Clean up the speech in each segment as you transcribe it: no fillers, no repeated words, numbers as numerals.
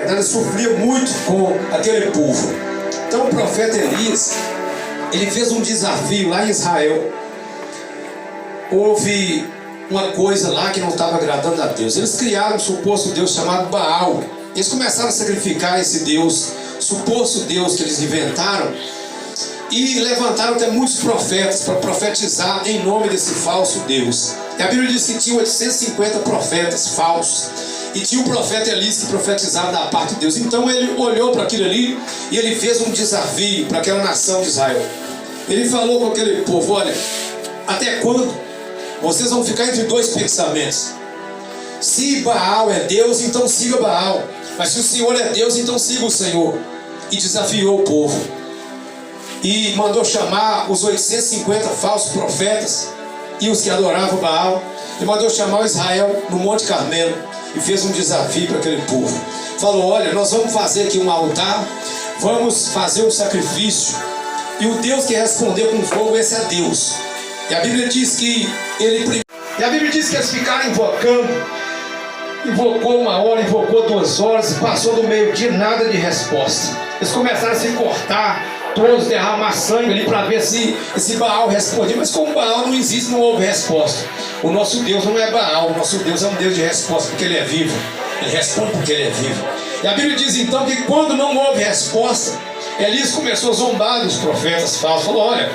Ele sofria muito com aquele povo. Então o profeta Elias, ele fez um desafio lá em Israel. Houve uma coisa lá que não estava agradando a Deus. Eles criaram um suposto Deus chamado Baal. Eles começaram a sacrificar esse Deus, suposto Deus que eles inventaram, e levantaram até muitos profetas para profetizar em nome desse falso Deus. E a Bíblia diz que tinha 850 profetas falsos, e tinha o profeta Elias que profetizava da parte de Deus. Então ele olhou para aquilo ali e ele fez um desafio para aquela nação de Israel. Ele falou com aquele povo: olha, até quando vocês vão ficar entre dois pensamentos? Se Baal é Deus, então siga Baal, mas se o Senhor é Deus, então siga o Senhor. E desafiou o povo, e mandou chamar os 850 falsos profetas e os que adoravam Baal, e mandou chamar Israel no Monte Carmelo, e fez um desafio para aquele povo. Falou: olha, nós vamos fazer aqui um altar, vamos fazer um sacrifício, e o Deus que responder com fogo, esse é Deus. E a Bíblia diz que eles ficaram invocando. Invocou 1 hora, invocou 2 horas, passou do meio-dia, nada de resposta. Eles começaram a se cortar, todos derramar sangue ali para ver se esse Baal respondia. Mas como Baal não existe, não houve resposta. O nosso Deus não é Baal, o nosso Deus é um Deus de resposta, porque Ele é vivo. Ele responde porque Ele é vivo. E a Bíblia diz então que quando não houve resposta, Elias começou a zombar dos profetas falsos. Falou: olha,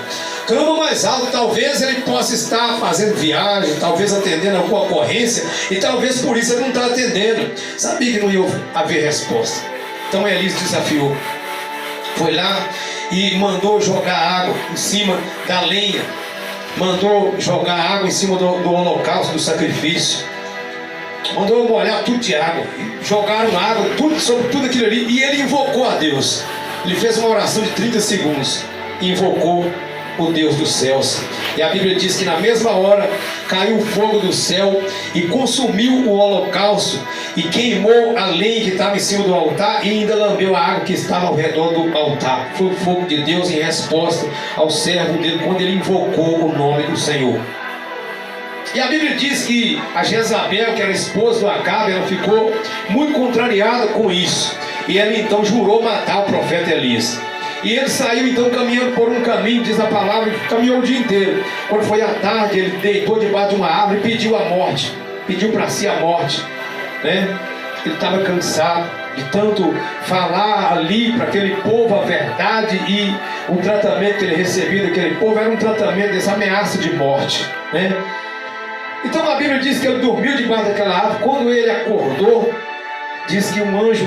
clama mais alto, talvez ele possa estar fazendo viagem, talvez atendendo alguma ocorrência, e talvez por isso ele não está atendendo. Sabia que não ia haver resposta. Então Elias desafiou. Foi lá e mandou jogar água em cima da lenha. Mandou jogar água em cima do holocausto, do sacrifício. Mandou molhar tudo de água. Jogaram água sobre tudo aquilo ali. E ele invocou a Deus. Ele fez uma oração de 30 segundos. E invocou o Deus dos céus. E a Bíblia diz que na mesma hora caiu o fogo do céu e consumiu o holocausto e queimou a lenha que estava em cima do altar e ainda lambeu a água que estava ao redor do altar. Foi o fogo de Deus em resposta ao servo dele quando ele invocou o nome do Senhor. E a Bíblia diz que a Jezabel, que era esposa do Acabe, ela ficou muito contrariada com isso. E ela então jurou matar o profeta Elias. E ele saiu então caminhando por um caminho, diz a palavra, caminhou o dia inteiro. Quando foi à tarde, ele deitou debaixo de uma árvore e pediu a morte. Pediu para si a morte, né? Ele estava cansado de tanto falar ali para aquele povo a verdade, e o tratamento que ele recebia daquele povo era um tratamento dessa ameaça de morte, né? Então a Bíblia diz que ele dormiu debaixo daquela árvore. Quando ele acordou, diz que um anjo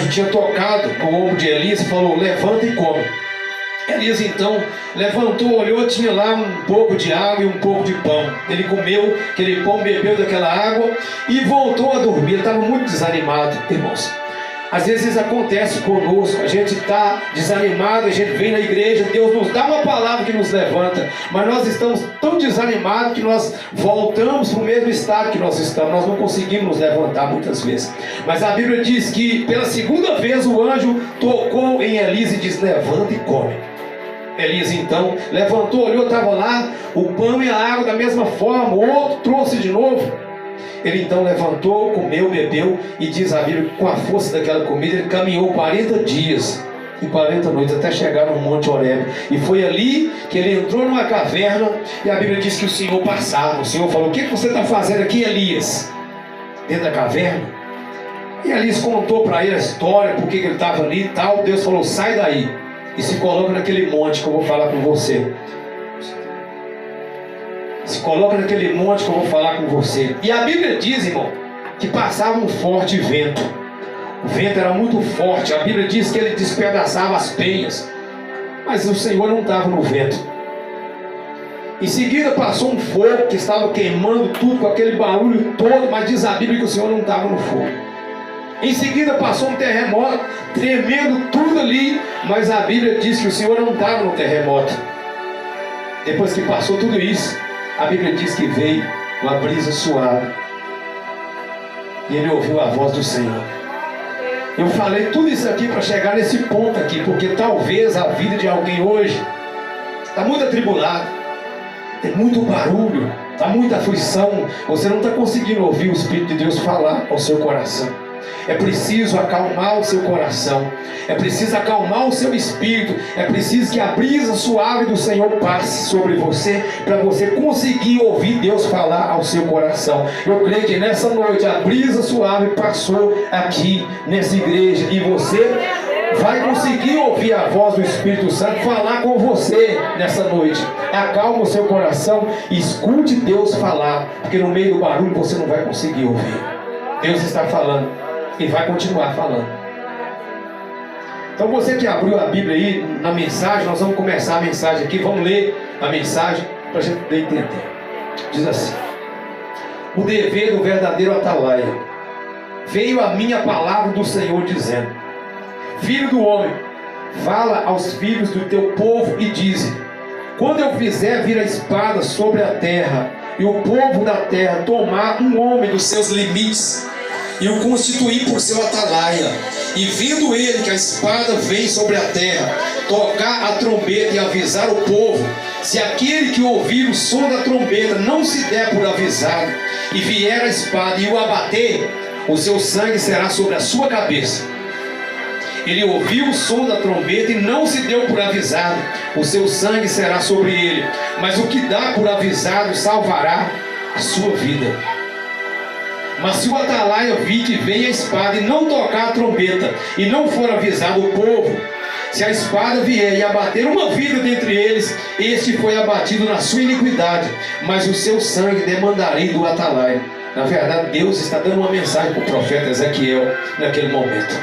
tinha tocado no ombro de Elias e falou: levanta e come. Elias então levantou, olhou, tinha lá um pouco de água e um pouco de pão. Ele comeu aquele pão, bebeu daquela água e voltou a dormir. Ele estava muito desanimado, irmãos. Às vezes isso acontece conosco, a gente está desanimado, a gente vem na igreja, Deus nos dá uma palavra que nos levanta, mas nós estamos tão desanimados que nós voltamos para o mesmo estado que nós estamos, nós não conseguimos nos levantar muitas vezes. Mas a Bíblia diz que pela segunda vez o anjo tocou em Elias e diz: levanta e come. Elias então levantou, olhou, estava lá o pão e a água da mesma forma, o outro trouxe de novo. Ele então levantou, comeu, bebeu, e diz a Bíblia que com a força daquela comida ele caminhou 40 dias e 40 noites até chegar no Monte Horebe. E foi ali que ele entrou numa caverna, e a Bíblia diz que o Senhor passava. O Senhor falou: o que você está fazendo aqui, Elias? Dentro da caverna. E Elias contou para ele a história, por que ele estava ali e tal. Deus falou: sai daí e se coloca naquele monte que eu vou falar com você. Se coloca naquele monte que eu vou falar com você. E a Bíblia diz, irmão, que passava um forte vento. O vento era muito forte. A Bíblia diz que ele despedaçava as penhas. Mas o Senhor não estava no vento. Em seguida passou um fogo que estava queimando tudo com aquele barulho todo. Mas diz a Bíblia que o Senhor não estava no fogo. Em seguida passou um terremoto, tremendo tudo ali. Mas a Bíblia diz que o Senhor não estava no terremoto. Depois que passou tudo isso, a Bíblia diz que veio uma brisa suave e ele ouviu a voz do Senhor. Eu falei tudo isso aqui para chegar nesse ponto aqui, porque talvez a vida de alguém hoje está muito atribulada, tem muito barulho, está muita aflição, você não está conseguindo ouvir o Espírito de Deus falar ao seu coração. É preciso acalmar o seu coração. É preciso acalmar o seu espírito. É preciso que a brisa suave do Senhor passe sobre você, para você conseguir ouvir Deus falar ao seu coração. Eu creio que nessa noite a brisa suave passou aqui nessa igreja, e você vai conseguir ouvir a voz do Espírito Santo falar com você nessa noite. Acalma o seu coração e escute Deus falar, porque no meio do barulho você não vai conseguir ouvir. Deus está falando e vai continuar falando. Então você que abriu a Bíblia aí na mensagem, nós vamos começar a mensagem aqui. Vamos ler a mensagem para a gente poder entender. Diz assim: o dever do verdadeiro atalaia. Veio a minha palavra do Senhor dizendo: filho do homem, fala aos filhos do teu povo e dize: quando eu fizer vir a espada sobre a terra, e o povo da terra tomar um homem dos seus limites, e o constituir por seu atalaia, e vendo ele que a espada vem sobre a terra, tocar a trombeta e avisar o povo, se aquele que ouvir o som da trombeta não se der por avisado, e vier a espada e o abater, o seu sangue será sobre a sua cabeça. Ele ouviu o som da trombeta e não se deu por avisado, o seu sangue será sobre ele, mas o que dá por avisado salvará a sua vida. Mas se o atalaia vir que vem a espada e não tocar a trombeta, e não for avisado o povo, se a espada vier e abater uma vida dentre eles, este foi abatido na sua iniquidade, mas o seu sangue demandarei do atalaia. Na verdade, Deus está dando uma mensagem para o profeta Ezequiel naquele momento.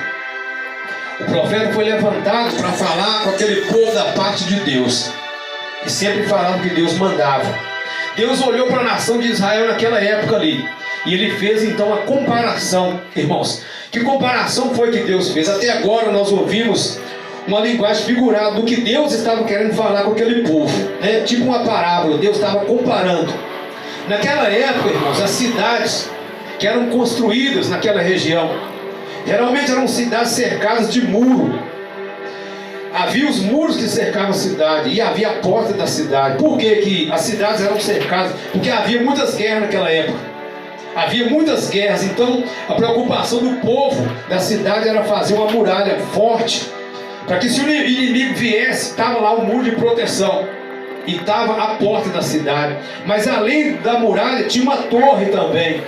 O profeta foi levantado para falar com aquele povo da parte de Deus, e sempre falava o que Deus mandava. Deus olhou para a nação de Israel naquela época ali, e ele fez então a comparação. Irmãos, que comparação foi que Deus fez? Até agora nós ouvimos uma linguagem figurada do que Deus estava querendo falar com aquele povo, né? Tipo uma parábola, Deus estava comparando. Naquela época, irmãos, as cidades que eram construídas naquela região, geralmente eram cidades cercadas de muro. Havia os muros que cercavam a cidade, e havia a porta da cidade. Por que as cidades eram cercadas? Porque havia muitas guerras naquela época. Havia muitas guerras, então a preocupação do povo da cidade era fazer uma muralha forte, para que se o inimigo viesse, estava lá o muro de proteção, e estava a porta da cidade. Mas além da muralha tinha uma torre também.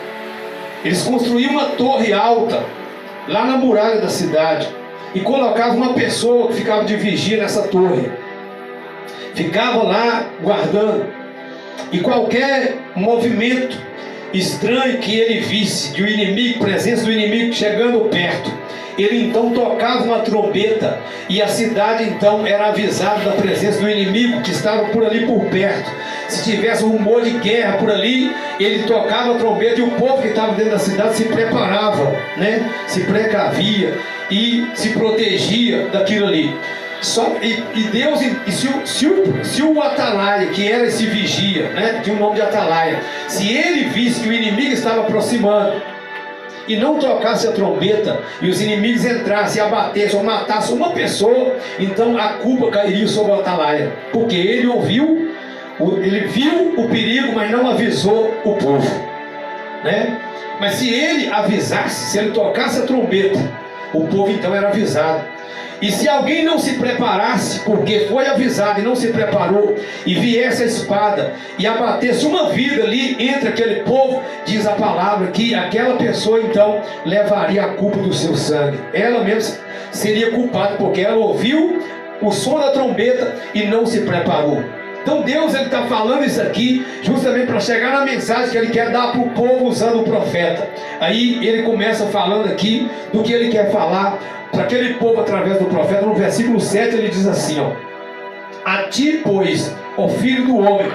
Eles construíam uma torre alta lá na muralha da cidade, e colocavam uma pessoa que ficava de vigia nessa torre, ficava lá guardando, e qualquer movimento estranho que ele visse de um inimigo, presença do inimigo chegando perto, ele então tocava uma trombeta, e a cidade então era avisada da presença do inimigo que estava por ali por perto. Se tivesse um rumor de guerra por ali, ele tocava a trombeta, e o povo que estava dentro da cidade se preparava, né? Se precavia e se protegia daquilo ali. Deus, se o atalaia, que era esse vigia, né? Tinha o nome de atalaia, se ele visse que o inimigo estava aproximando e não tocasse a trombeta, e os inimigos entrassem, abatessem ou matassem uma pessoa, então a culpa cairia sobre o atalaia, porque ele viu o perigo, mas não avisou o povo, né? Mas se ele avisasse, se ele tocasse a trombeta, o povo então era avisado. E se alguém não se preparasse, porque foi avisado e não se preparou, e viesse a espada e abatesse uma vida ali entre aquele povo, diz a palavra que aquela pessoa então levaria a culpa do seu sangue. Ela mesma seria culpada, porque ela ouviu o som da trombeta e não se preparou. Então Deus está falando isso aqui justamente para chegar na mensagem que Ele quer dar para o povo usando o profeta. Aí Ele começa falando aqui do que Ele quer falar para aquele povo através do profeta. No versículo 7 ele diz assim, ó: a ti, pois, ó filho do homem,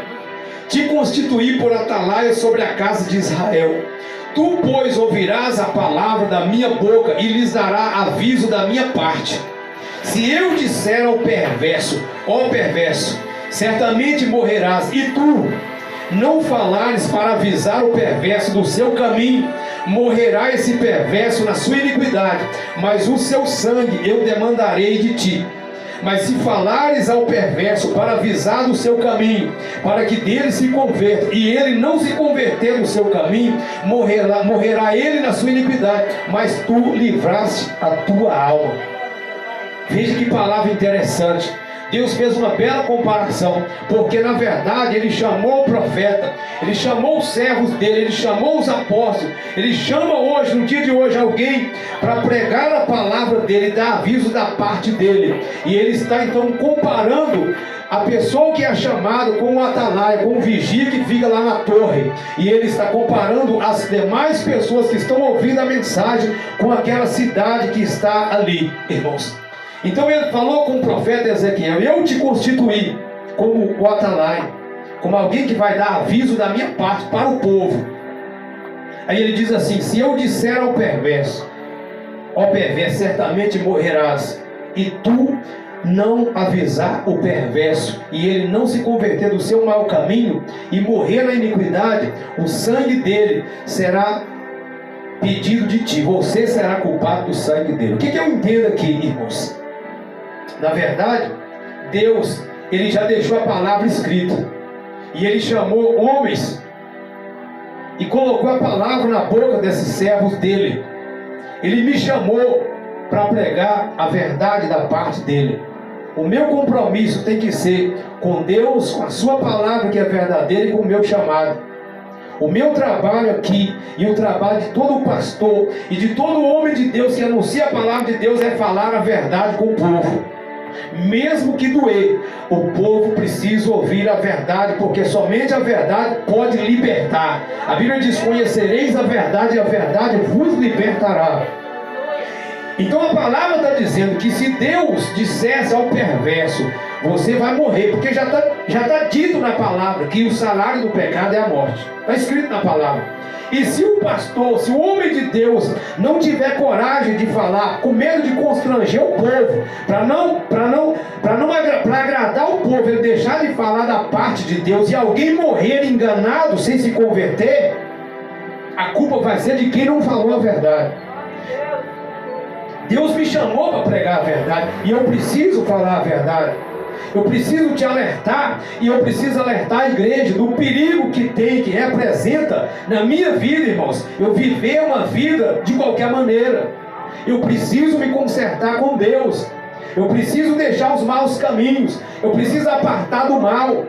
te constituí por atalaia sobre a casa de Israel. Tu, pois, ouvirás a palavra da minha boca e lhes dará aviso da minha parte. Se eu disser ao perverso, ó perverso, certamente morrerás, e tu não falares para avisar o perverso do seu caminho, morrerá esse perverso na sua iniquidade, mas o seu sangue eu demandarei de ti. Mas se falares ao perverso para avisar do seu caminho, para que dele se converta, e ele não se converter no seu caminho, morrerá ele na sua iniquidade, mas tu livraste a tua alma. Veja que palavra interessante. Deus fez uma bela comparação, porque na verdade Ele chamou o profeta, Ele chamou os servos dele, Ele chamou os apóstolos, Ele chama hoje, no dia de hoje, alguém para pregar a palavra dele, dar aviso da parte dele. E Ele está então comparando a pessoa que é chamada com o atalaia, com o vigia que fica lá na torre. E Ele está comparando as demais pessoas que estão ouvindo a mensagem com aquela cidade que está ali, irmãos. Então Ele falou com o profeta Ezequiel: eu te constituí como o atalaia, como alguém que vai dar aviso da minha parte para o povo. Aí Ele diz assim: se eu disser ao perverso, ó perverso, certamente morrerás, e tu não avisar o perverso, e ele não se converter do seu mau caminho, e morrer na iniquidade, o sangue dele será pedido de ti, você será culpado do sangue dele. O que eu entendo aqui, irmãos? Na verdade, Deus, Ele já deixou a palavra escrita, e Ele chamou homens e colocou a palavra na boca desses servos dele. Ele me chamou para pregar a verdade da parte dele. O meu compromisso tem que ser com Deus, com a sua palavra que é verdadeira, e com o meu chamado. O meu trabalho aqui, e o trabalho de todo pastor e de todo homem de Deus que anuncia a palavra de Deus, é falar a verdade com o povo. Mesmo que doer, o povo precisa ouvir a verdade, porque somente a verdade pode libertar. A Bíblia diz: conhecereis a verdade, e a verdade vos libertará. Então a palavra está dizendo que se Deus dissesse ao perverso: você vai morrer, porque já está dito na palavra que o salário do pecado é a morte. Está escrito na palavra. E se o pastor, se o homem de Deus não tiver coragem de falar, com medo de constranger o povo, para agradar o povo, ele deixar de falar da parte de Deus, e alguém morrer enganado sem se converter, a culpa vai ser de quem não falou a verdade. Deus me chamou para pregar a verdade, e eu preciso falar a verdade. Eu preciso te alertar, e eu preciso alertar a igreja do perigo que tem, que representa na minha vida, irmãos, eu viver uma vida de qualquer maneira. Eu preciso me consertar com Deus, eu preciso deixar os maus caminhos, eu preciso apartar do mal,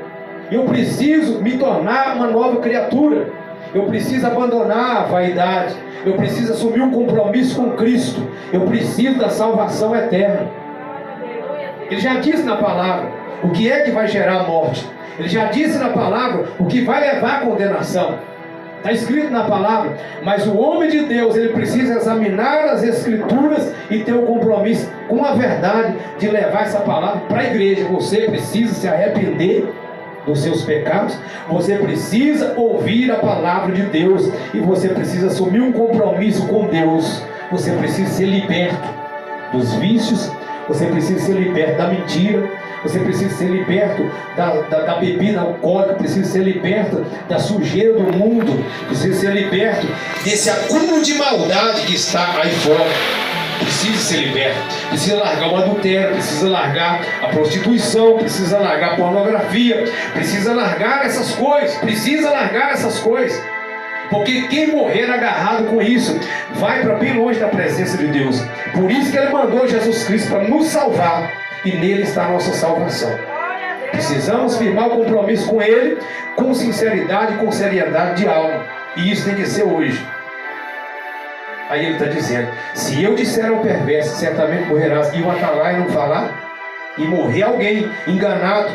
eu preciso me tornar uma nova criatura, eu preciso abandonar a vaidade, eu preciso assumir um compromisso com Cristo, eu preciso da salvação eterna. Ele já disse na palavra o que é que vai gerar a morte. Ele já disse na palavra o que vai levar à condenação. Está escrito na palavra. Mas o homem de Deus, ele precisa examinar as escrituras e ter o compromisso com a verdade de levar essa palavra para a igreja. Você precisa se arrepender dos seus pecados, você precisa ouvir a palavra de Deus, e você precisa assumir um compromisso com Deus. Você precisa ser liberto dos vícios, você precisa ser liberto da mentira, você precisa ser liberto da bebida alcoólica, precisa ser liberto da sujeira do mundo, precisa ser liberto desse acúmulo de maldade que está aí fora. Precisa ser liberto, precisa largar o adultério, precisa largar a prostituição, precisa largar a pornografia, precisa largar essas coisas, porque quem morrer agarrado com isso vai para bem longe da presença de Deus. Por isso que Ele mandou Jesus Cristo para nos salvar, e nele está a nossa salvação. Precisamos firmar o compromisso com Ele, com sinceridade e com seriedade de alma, e isso tem que ser hoje. Aí Ele está dizendo: se eu disser ao perverso, certamente morrerás, e o atalaia não falar, e morrer alguém enganado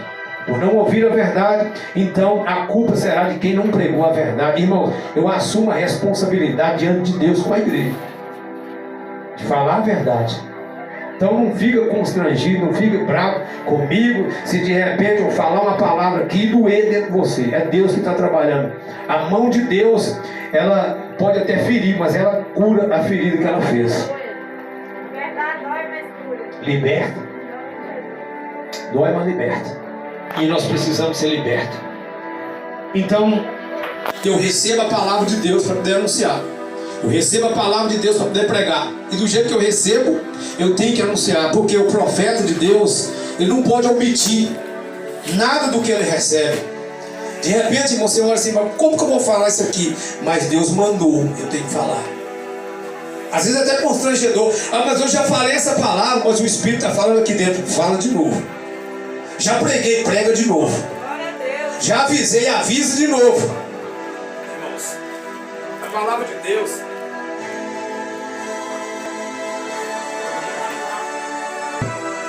por não ouvir a verdade, então a culpa será de quem não pregou a verdade. Irmão, eu assumo a responsabilidade diante de Deus com a igreja de falar a verdade. Então não fica constrangido, não fica bravo comigo se de repente eu falar uma palavra aqui e doer dentro de você. É Deus que está trabalhando. A mão de Deus, ela pode até ferir, mas ela cura a ferida que ela fez. Liberta. Dói, mas liberta. E nós precisamos ser libertos. Então eu recebo a palavra de Deus para poder anunciar. Eu recebo a palavra de Deus para poder pregar. E do jeito que eu recebo, eu tenho que anunciar. Porque o profeta de Deus, ele não pode omitir nada do que ele recebe. De repente, você olha assim, mas como que eu vou falar isso aqui? Mas Deus mandou, eu tenho que falar. Às vezes é até constrangedor. Ah, mas eu já falei essa palavra, mas o Espírito está falando aqui dentro. Fala de novo. Já preguei, prega de novo. Já avisei, avisa de novo. Irmãos, a palavra de Deus.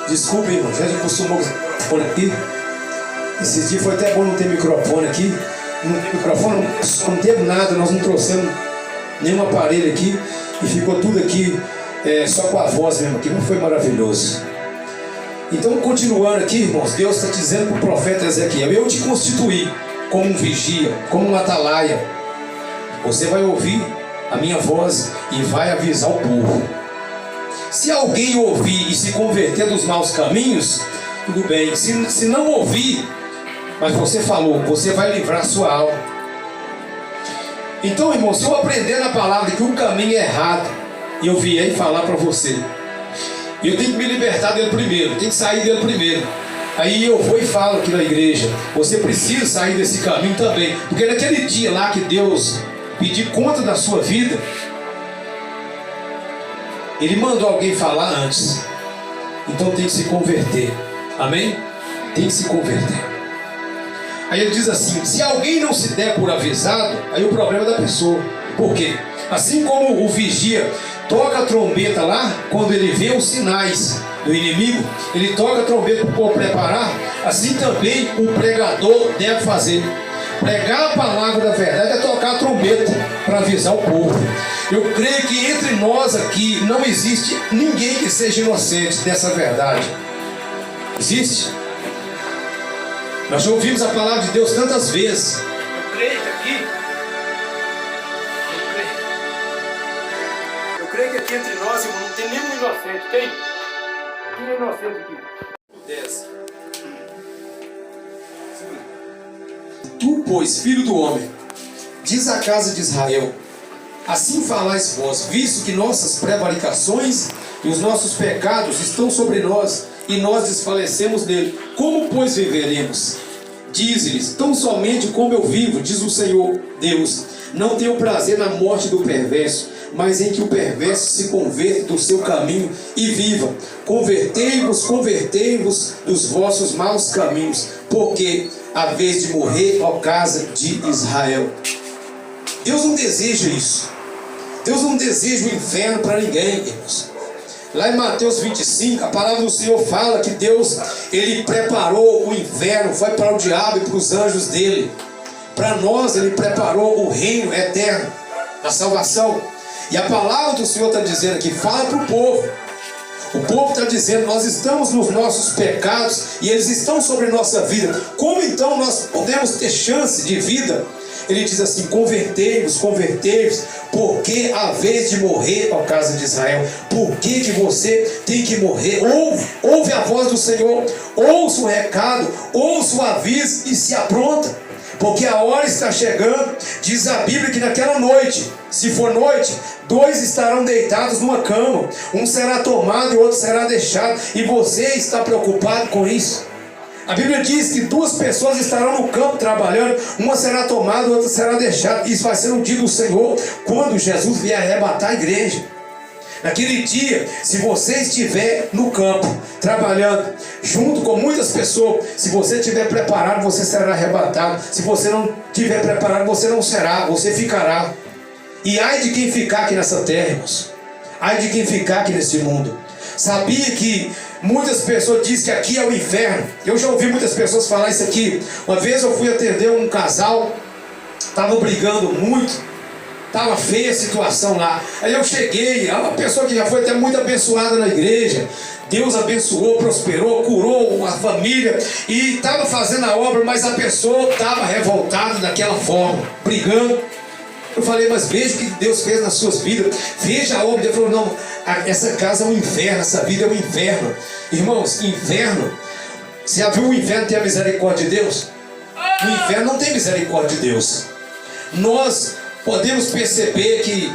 Desculpa, irmão, já acostumou por aqui. Esses dias foi até bom não ter microfone aqui. Não tem microfone, não teve nada, nós não trouxemos nenhum aparelho aqui. E ficou tudo aqui só com a voz mesmo aqui, mas foi maravilhoso. Então, continuando aqui, irmãos, Deus está dizendo para o profeta Ezequiel: eu te constituí como um vigia, como um atalaia. Você vai ouvir a minha voz e vai avisar o povo. Se alguém ouvir e se converter dos maus caminhos, tudo bem. Se não ouvir, mas você falou, você vai livrar a sua alma. Então, irmão, se eu aprender na palavra que um caminho é errado, e eu vier falar para você, eu tenho que me libertar dele primeiro, tenho que sair dele primeiro. Aí eu vou e falo aqui na igreja: você precisa sair desse caminho também. Porque naquele dia lá que Deus pedir conta da sua vida, Ele mandou alguém falar antes. Então tem que se converter. Amém? Tem que se converter. Aí ele diz assim: se alguém não se der por avisado, aí o problema é da pessoa. Por quê? Assim como o vigia toca a trombeta lá, quando ele vê os sinais do inimigo, ele toca a trombeta para o povo preparar. Assim também o pregador deve fazer. Pregar a palavra da verdade é tocar a trombeta para avisar o povo. Eu creio que entre nós aqui não existe ninguém que seja inocente dessa verdade. Existe? Nós já ouvimos a palavra de Deus tantas vezes. Eu creio que aqui, entre nós, irmão, não tem nenhum inocente. Tem? Nenhum inocente aqui. 10. Tu, pois, filho do homem, diz à casa de Israel: assim falais vós, visto que nossas prevaricações e os nossos pecados estão sobre nós, e nós desfalecemos nele, como pois viveremos? Diz-lhes: tão somente como eu vivo, diz o Senhor Deus, não tenho prazer na morte do perverso, mas em que o perverso se converta do seu caminho e viva. Convertei-vos, convertei-vos dos vossos maus caminhos, porque a vez de morrer, ó casa de Israel. Deus não deseja isso. Deus não deseja o inferno para ninguém, irmãos. Lá em Mateus 25, a palavra do Senhor fala que Deus, Ele preparou o inferno, foi para o diabo e para os anjos dele. Para nós, Ele preparou o reino eterno, a salvação. E a palavra do Senhor está dizendo aqui: fala para o povo. O povo está dizendo: nós estamos nos nossos pecados e eles estão sobre nossa vida. Como então nós podemos ter chance de vida? Ele diz assim: convertei-vos, convertei-vos, porque a vez de morrer, ó casa de Israel. Por que você tem que morrer? Ouve a voz do Senhor, ouça o recado, ouça o aviso e se apronta. Porque a hora está chegando, diz a Bíblia, que naquela noite, se for noite, 2 estarão deitados numa cama, um será tomado e o outro será deixado, e você está preocupado com isso? A Bíblia diz que 2 pessoas estarão no campo trabalhando, uma será tomada e outra será deixada. Isso vai ser no dia do Senhor, quando Jesus vier arrebatar a igreja. Naquele dia, se você estiver no campo, trabalhando, junto com muitas pessoas, se você estiver preparado, você será arrebatado. Se você não estiver preparado, você não será, você ficará. E ai de quem ficar aqui nessa terra, irmãos. Ai de quem ficar aqui nesse mundo. Sabia que muitas pessoas dizem que aqui é o inferno? Eu já ouvi muitas pessoas falar isso aqui. Uma vez eu fui atender um casal, estavam brigando muito. Estava feia a situação lá. Aí eu cheguei, uma pessoa que já foi até muito abençoada na igreja. Deus abençoou, prosperou, curou a família e estava fazendo a obra, mas a pessoa estava revoltada daquela forma, brigando. Eu falei: mas veja o que Deus fez nas suas vidas, veja a obra. Ele falou: não, essa casa é um inferno, essa vida é um inferno. Irmãos, inferno, você já viu o inferno ter a misericórdia de Deus? O inferno não tem misericórdia de Deus. Nós podemos perceber que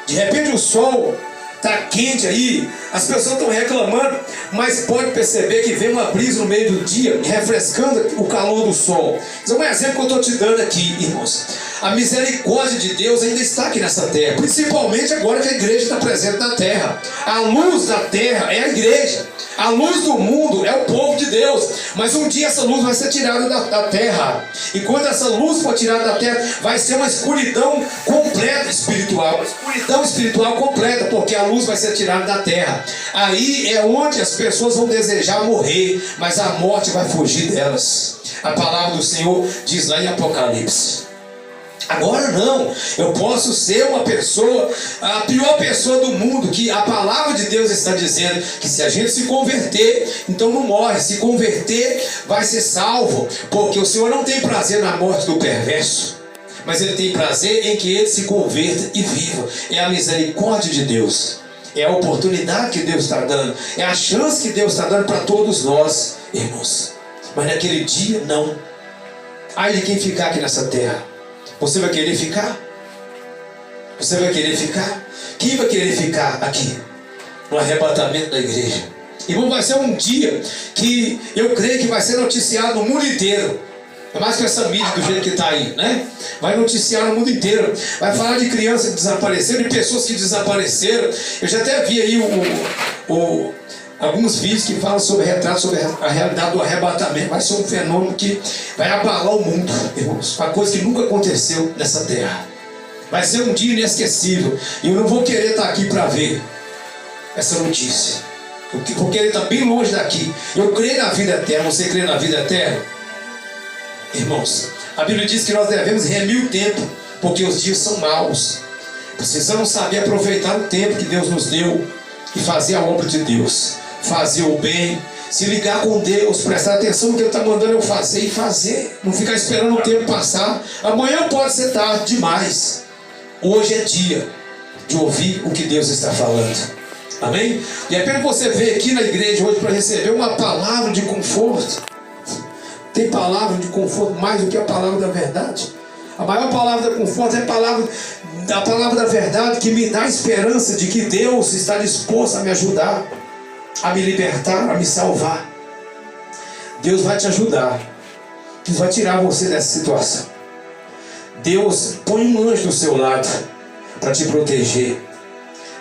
De repente o sol está quente aí, as pessoas estão reclamando, mas pode perceber que vem uma brisa no meio do dia, refrescando o calor do sol. Isso é um exemplo que eu estou te dando aqui, irmãos. A misericórdia de Deus ainda está aqui nessa terra, principalmente agora que a igreja está presente na terra. A luz da terra é a igreja, a luz do mundo é o povo de Deus, mas um dia essa luz vai ser tirada da terra, e quando essa luz for tirada da terra, vai ser uma escuridão completa espiritual, uma escuridão espiritual completa, porque a luz vai ser tirada da terra. Aí é onde as pessoas vão desejar morrer, mas a morte vai fugir delas. A palavra do Senhor diz lá em Apocalipse. Agora não, eu posso ser uma pessoa, a pior pessoa do mundo, que a palavra de Deus está dizendo que se a gente se converter, então não morre. Se converter, vai ser salvo, porque o Senhor não tem prazer na morte do perverso, mas Ele tem prazer em que ele se converta e viva. É a misericórdia de Deus, é a oportunidade que Deus está dando, é a chance que Deus está dando para todos nós, irmãos. Mas naquele dia não. Ai de quem ficar aqui nessa terra. Você vai querer ficar? Você vai querer ficar? Quem vai querer ficar aqui no arrebatamento da igreja? Irmão, vai ser um dia que eu creio que vai ser noticiado no mundo inteiro. É mais que essa mídia do jeito que está aí, né? Vai noticiar no mundo inteiro. Vai falar de crianças que desapareceram, de pessoas que desapareceram. Eu já até vi aí alguns vídeos que falam sobre retratos, sobre a realidade do arrebatamento. Vai ser um fenômeno que vai abalar o mundo, irmãos. Uma coisa que nunca aconteceu nessa terra. Vai ser um dia inesquecível. E eu não vou querer estar aqui para ver essa notícia. Eu vou querer estar bem longe daqui. Eu creio na vida eterna. Você crê na vida eterna? Irmãos, a Bíblia diz que nós devemos remir o tempo, porque os dias são maus. Precisamos saber aproveitar o tempo que Deus nos deu e fazer a obra de Deus. Fazer o bem, se ligar com Deus, prestar atenção no que Ele está mandando eu fazer e fazer. Não ficar esperando o tempo passar. Amanhã pode ser tarde demais. Hoje é dia de ouvir o que Deus está falando. Amém? E apenas você veio aqui na igreja hoje para receber uma palavra de conforto. Tem palavra de conforto mais do que a palavra da verdade? A maior palavra de conforto é a palavra da verdade, que me dá esperança de que Deus está disposto a me ajudar, a me libertar, a me salvar. Deus vai te ajudar. Deus vai tirar você dessa situação. Deus põe um anjo do seu lado para te proteger.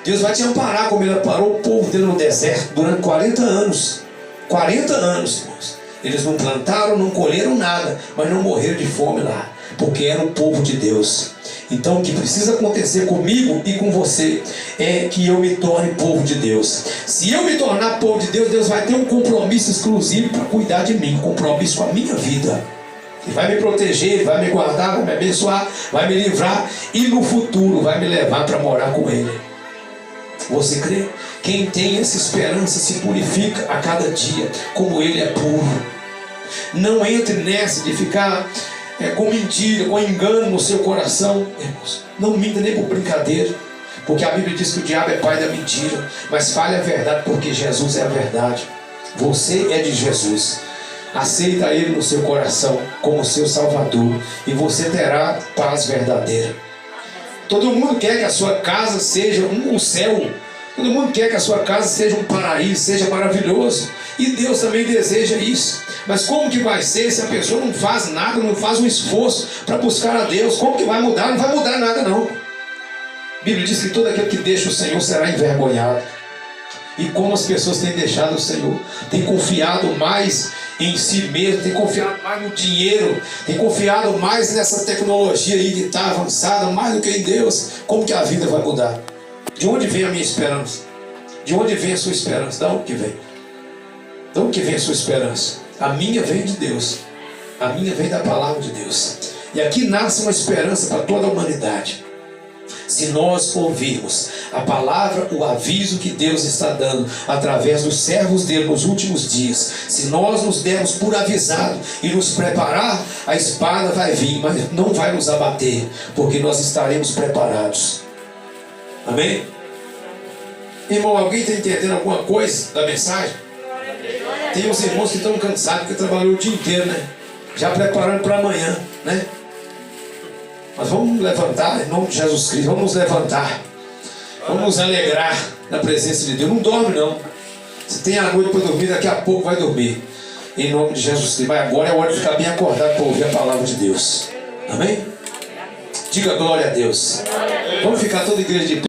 Deus vai te amparar como Ele amparou o povo dele no deserto durante 40 anos. 40 anos, irmãos. Eles não plantaram, não colheram nada, mas não morreram de fome lá, porque era o povo de Deus. Então o que precisa acontecer comigo e com você é que eu me torne povo de Deus. Se eu me tornar povo de Deus, Deus vai ter um compromisso exclusivo para cuidar de mim, um compromisso com a minha vida. Ele vai me proteger, vai me guardar, vai me abençoar, vai me livrar e no futuro vai me levar para morar com Ele. Você crê? Quem tem essa esperança se purifica a cada dia, como Ele é puro. Não entre nessa de ficar com mentira, com engano no seu coração, irmãos. Não minta nem por brincadeira, porque a Bíblia diz que o diabo é pai da mentira. Mas fale a verdade, porque Jesus é a verdade. Você é de Jesus. Aceita Ele no seu coração como seu Salvador, e você terá paz verdadeira. Todo mundo quer que a sua casa seja um céu. Todo mundo quer que a sua casa seja um paraíso, seja maravilhoso. E Deus também deseja isso. Mas como que vai ser se a pessoa não faz nada, não faz um esforço para buscar a Deus? Como que vai mudar? Não vai mudar nada não. A Bíblia diz que todo aquele que deixa o Senhor será envergonhado. E como as pessoas têm deixado o Senhor, têm confiado mais em si mesmo, têm confiado mais no dinheiro, têm confiado mais nessa tecnologia aí que está avançada, mais do que em Deus. Como que a vida vai mudar? De onde vem a minha esperança? De onde vem a sua esperança? De onde que vem? De onde que vem a sua esperança? A minha vem de Deus. A minha vem da palavra de Deus. E aqui nasce uma esperança para toda a humanidade. Se nós ouvirmos a palavra, o aviso que Deus está dando através dos servos dele nos últimos dias, se nós nos dermos por avisado e nos preparar, a espada vai vir, mas não vai nos abater, porque nós estaremos preparados. Amém? Irmão, alguém está entendendo alguma coisa da mensagem? Tem uns irmãos que estão cansados porque trabalhou o dia inteiro, né? Já preparando para amanhã, né? Mas vamos levantar, em nome de Jesus Cristo, vamos nos levantar. nos alegrar na presença de Deus. Não dorme não. Você tem a noite para dormir, daqui a pouco vai dormir. Em nome de Jesus Cristo. Mas agora é hora de ficar bem acordado para ouvir a palavra de Deus. Amém? Diga glória a Deus. Vamos ficar toda a igreja de pé.